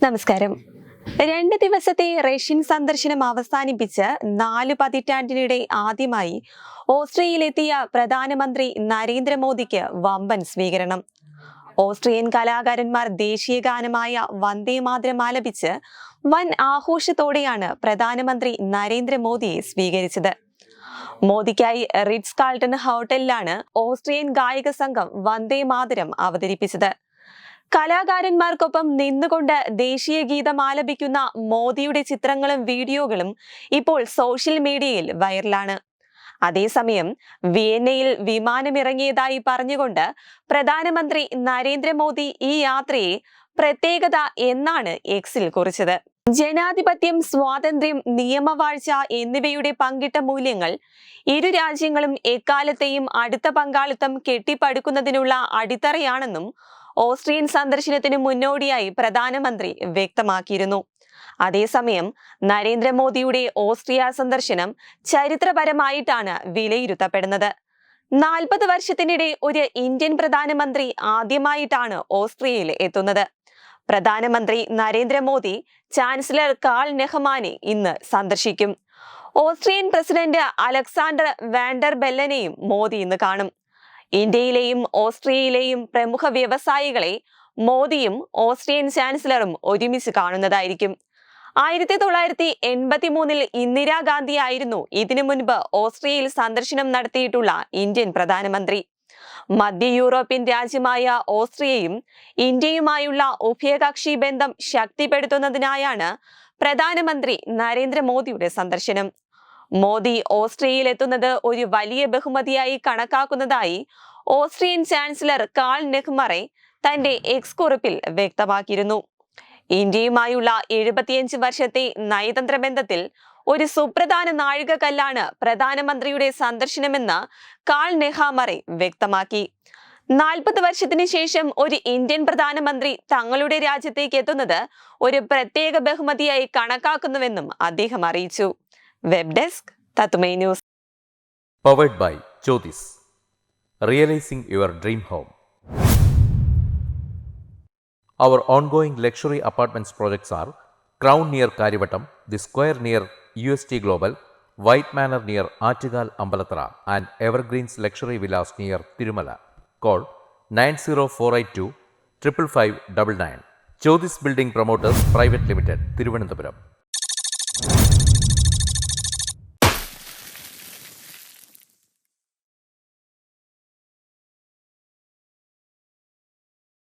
നമസ്കാരം. 2 ദിവസത്തെ റഷ്യൻ സന്ദർശനം അവസാനിപ്പിച്ച് 4 പതിറ്റാണ്ടിനിടെ ആദ്യമായി ഓസ്ട്രിയയിലെത്തിയ പ്രധാനമന്ത്രി നരേന്ദ്രമോദിക്ക് വമ്പൻ സ്വീകരണം. ഓസ്ട്രിയൻ കലാകാരന്മാർ ദേശീയ ഗാനമായ വന്ദേ മാതരം ആലപിച്ച് വൻ ആഘോഷത്തോടെയാണ് പ്രധാനമന്ത്രി നരേന്ദ്രമോദിയെ സ്വീകരിച്ചത്. മോദിക്കായി റിറ്റ്സ് കാൾട്ടൺ ഹോട്ടലിലാണ് ഓസ്ട്രിയൻ ഗായക സംഘം വന്ദേ മാതരം അവതരിപ്പിച്ചത്. കലാകാരന്മാർക്കൊപ്പം നിന്നുകൊണ്ട് ദേശീയ ഗീതം ആലപിക്കുന്ന മോദിയുടെ ചിത്രങ്ങളും വീഡിയോകളും ഇപ്പോൾ സോഷ്യൽ മീഡിയയിൽ വൈറലാണ്. അതേസമയം വിയന്നയിൽ വിമാനമിറങ്ങിയതായി പറഞ്ഞുകൊണ്ട് പ്രധാനമന്ത്രി നരേന്ദ്രമോദി ഈ യാത്രയെ പ്രത്യേകത എന്നാണ് എക്സിൽ കുറിച്ചത്. ജനാധിപത്യം, സ്വാതന്ത്ര്യം, നിയമവാഴ്ച എന്നിവയുടെ പങ്കിട്ട മൂല്യങ്ങൾ ഇരു രാജ്യങ്ങളും എക്കാലത്തെയും അടുത്ത പങ്കാളിത്തം കെട്ടിപ്പടുക്കുന്നതിനുള്ള അടിത്തറയാണെന്നും ഓസ്ട്രിയൻ സന്ദർശനത്തിന് മുന്നോടിയായി പ്രധാനമന്ത്രി വ്യക്തമാക്കിയിരുന്നു. അതേസമയം നരേന്ദ്രമോദിയുടെ ഓസ്ട്രിയ സന്ദർശനം ചരിത്രപരമായിട്ടാണ് വിലയിരുത്തപ്പെടുന്നത്. 40 വർഷത്തിനിടെ ഒരു ഇന്ത്യൻ പ്രധാനമന്ത്രി ആദ്യമായിട്ടാണ് ഓസ്ട്രിയയിൽ എത്തുന്നത്. പ്രധാനമന്ത്രി നരേന്ദ്രമോദി ചാൻസലർ കാൾ നെഹ്മാനെ ഇന്ന് സന്ദർശിക്കും. ഓസ്ട്രിയൻ പ്രസിഡന്റ് അലക്സാണ്ടർ വാൻഡർ ബെല്ലനെയും മോദി ഇന്ന് കാണും. ഇന്ത്യയിലെയും ഓസ്ട്രിയയിലെയും പ്രമുഖ വ്യവസായികളെ മോദിയും ഓസ്ട്രിയൻ ചാൻസലറും ഒരുമിച്ച് കാണുന്നതായിരിക്കും. 1983 ഇന്ദിരാഗാന്ധിയായിരുന്നു ഇതിനു മുൻപ് ഓസ്ട്രിയയിൽ സന്ദർശനം നടത്തിയിട്ടുള്ള ഇന്ത്യൻ പ്രധാനമന്ത്രി. മധ്യ യൂറോപ്യൻ രാജ്യമായ ഓസ്ട്രിയയും ഇന്ത്യയുമായുള്ള ഉഭയകക്ഷി ബന്ധം ശക്തിപ്പെടുത്തുന്നതിനായാണ് പ്രധാനമന്ത്രി നരേന്ദ്രമോദിയുടെ സന്ദർശനം. മോദി ഓസ്ട്രിയയിൽ എത്തുന്നത് ഒരു വലിയ ബഹുമതിയായി കണക്കാക്കുന്നതായി ഓസ്ട്രിയൻ ചാൻസലർ കാൾ നെഹ്മറെ തന്റെ എക്സ് കുറിപ്പിൽ വ്യക്തമാക്കിയിരുന്നു. ഇന്ത്യയുമായുള്ള 75 വർഷത്തെ നയതന്ത്ര ബന്ധത്തിൽ ഒരു സുപ്രധാന നാഴികക്കല്ലാണ് പ്രധാനമന്ത്രിയുടെ സന്ദർശനമെന്ന് കാൾ നെഹ്മറെ വ്യക്തമാക്കി. 40 വർഷത്തിന് ശേഷം ഒരു ഇന്ത്യൻ പ്രധാനമന്ത്രി തങ്ങളുടെ രാജ്യത്തേക്ക് എത്തുന്നത് ഒരു പ്രത്യേക ബഹുമതിയായി കണക്കാക്കുന്നുവെന്നും അദ്ദേഹം അറിയിച്ചു. വെബ് ഡെസ്ക് തത്തുമൈ news. Powered by Jyothis. Realizing your dream home. Our ongoing luxury apartments projects are Crown near Karivattam, The Square near UST Global, White Manor near Attigal Ambalathra, and Evergreens Luxury Villas near Tirumala. Call 90482 55599. Jyotis Building Promoters Private Limited, Thiruvananthapuram.